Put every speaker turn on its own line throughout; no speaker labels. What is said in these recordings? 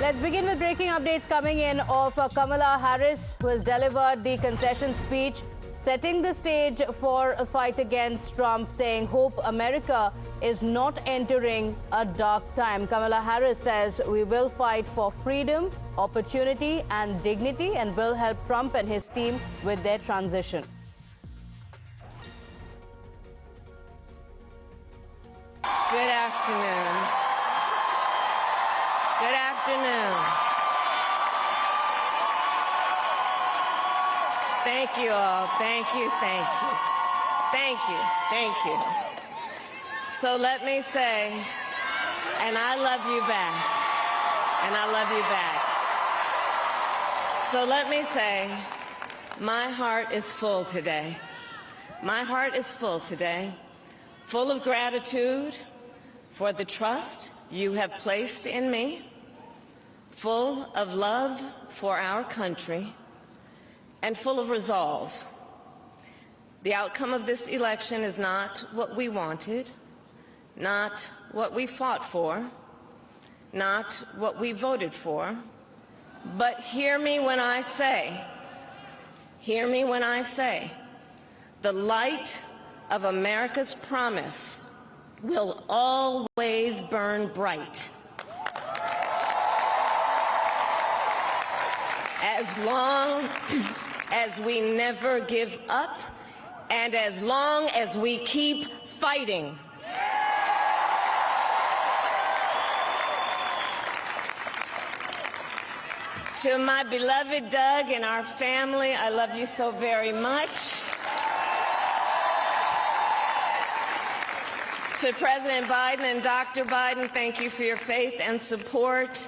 Let's begin with breaking updates coming in of Kamala Harris, who has delivered the concession speech, setting the stage for a fight against Trump, saying, "Hope America is not entering a dark time." Kamala Harris says, "We will fight for freedom, opportunity and dignity, and will help Trump and his team with their transition."
Good afternoon. Good afternoon. Thank you all. Thank you, thank you. Thank you, thank you. So let me say, and I love you back. And I love you back. So let me say, my heart is full today. My heart is full today, full of gratitude for the trust you have placed in me, full of love for our country, and full of resolve. The outcome of this election is not what we wanted, not what we fought for, not what we voted for, but hear me when I say, the light of America's promise will always burn bright. As long as we never give up, and as long as we keep fighting. To my beloved Doug and our family, I love you so very much. To President Biden and Dr. Biden, thank you for your faith and support.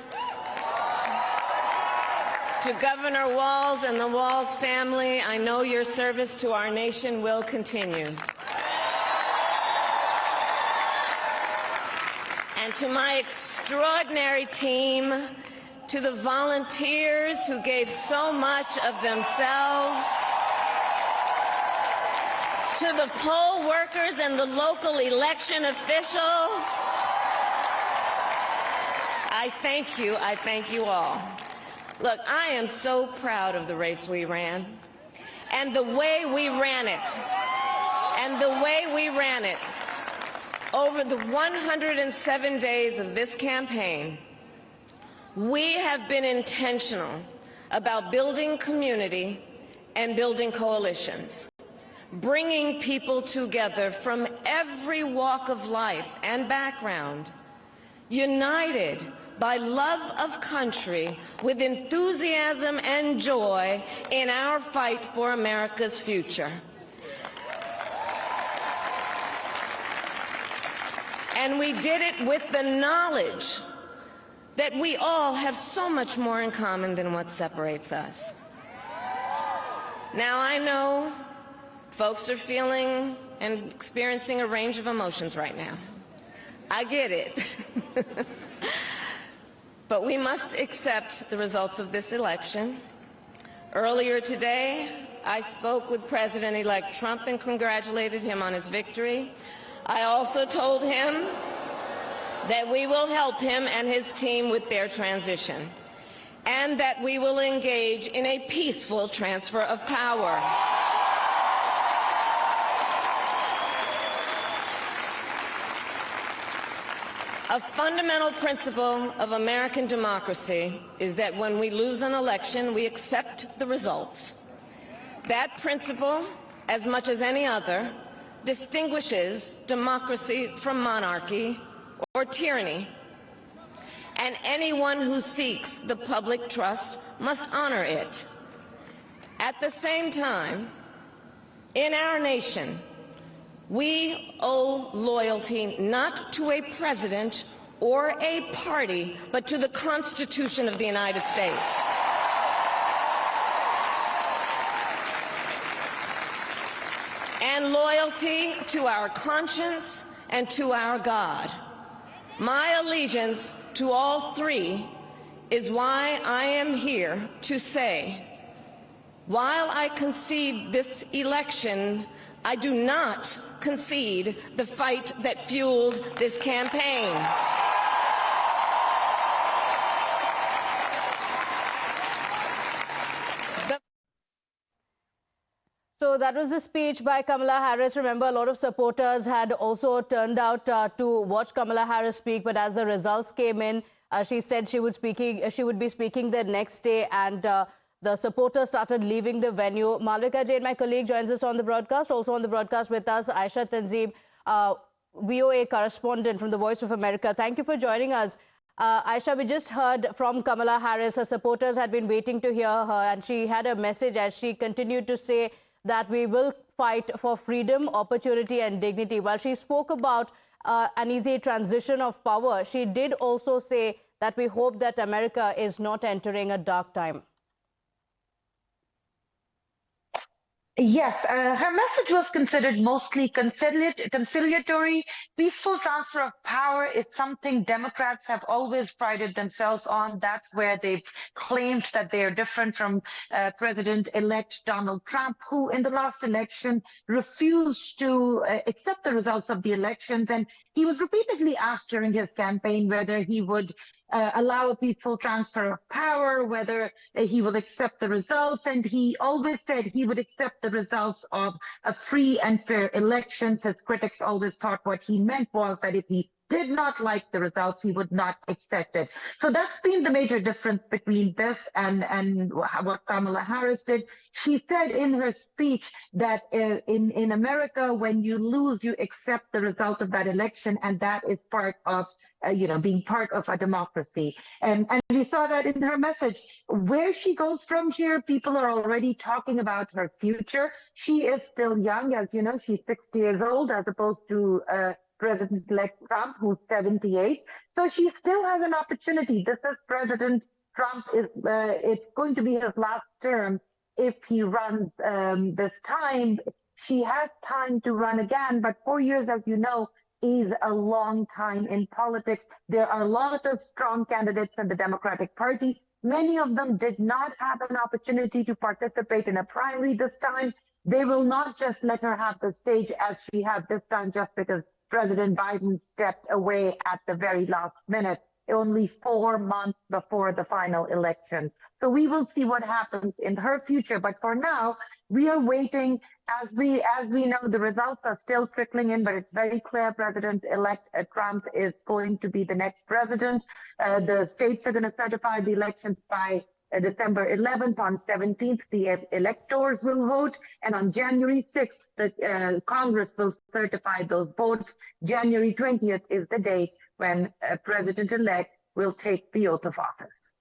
To Governor Walz and the Walz family, I know your service to our nation will continue. And to my extraordinary team, to the volunteers who gave so much of themselves, to the poll workers and the local election officials, I thank you all. Look, I am so proud of the race we ran, and the way we ran it, over the 107 days of this campaign. We have been intentional about building community and building coalitions, bringing people together from every walk of life and background, united by love of country, with enthusiasm and joy in our fight for America's future. And we did it with the knowledge that we all have so much more in common than what separates us. Now, I know folks are feeling and experiencing a range of emotions right now. I get it. But we must accept the results of this election. Earlier today, I spoke with President-elect Trump and congratulated him on his victory. I also told him that we will help him and his team with their transition, and that we will engage in a peaceful transfer of power. A fundamental principle of American democracy is that when we lose an election, we accept the results. That principle, as much as any other, distinguishes democracy from monarchy or tyranny. And anyone who seeks the public trust must honor it. At the same time, in our nation, we owe loyalty not to a president or a party, but to the Constitution of the United States. And loyalty to our conscience and to our God. My allegiance to all three is why I am here to say, while I concede this election, I do not concede the fight that fueled this campaign.
So that was the speech by Kamala Harris. Remember, a lot of supporters had also turned out to watch Kamala Harris speak, but as the results came in, she said she would be speaking the next day, and the supporters started leaving the venue. Malvika Jain, my colleague, joins us on the broadcast. Also on the broadcast with us, Aisha Tanzim, VOA correspondent from the Voice of America. Thank you for joining us. Aisha, we just heard from Kamala Harris. Her supporters had been waiting to hear her, and she had a message as she continued to say that we will fight for freedom, opportunity and dignity. While she spoke about an easy transition of power, she did also say that we hope that America is not entering a dark time.
Yes, her message was considered mostly conciliatory. Peaceful transfer of power is something Democrats have always prided themselves on. That's where they've claimed that they are different from President-elect Donald Trump, who in the last election refused to accept the results of the elections. And he was repeatedly asked during his campaign whether he would allow a peaceful transfer of power, whether he will accept the results, and he always said he would accept the results of a free and fair elections. His critics always thought what he meant was that if he did not like the results, he would not accept it. So that's been the major difference between this and what Kamala Harris did. She said in her speech that in America, when you lose, you accept the result of that election, and that is part of being part of a democracy. And we saw that in her message. Where she goes from here, people are already talking about her future. She is still young, as you know, she's 60 years old, as opposed to President-elect Trump, who's 78. So she still has an opportunity. This is President Trump. It's going to be his last term if he runs this time. She has time to run again, but 4 years, as you know, is a long time in politics. There are a lot of strong candidates in the Democratic Party. Many of them did not have an opportunity to participate in a primary this time. They will not just let her have the stage as she had this time just because President Biden stepped away at the very last minute, only 4 months before the final election. So we will see what happens in her future. But for now, we are waiting. As we know, the results are still trickling in, but it's very clear President-elect Trump is going to be the next president. The states are going to certify the elections by December 11th. On 17th, the electors will vote. And on January 6th, the Congress will certify those votes. January 20th is the date when President-elect will take the oath of office.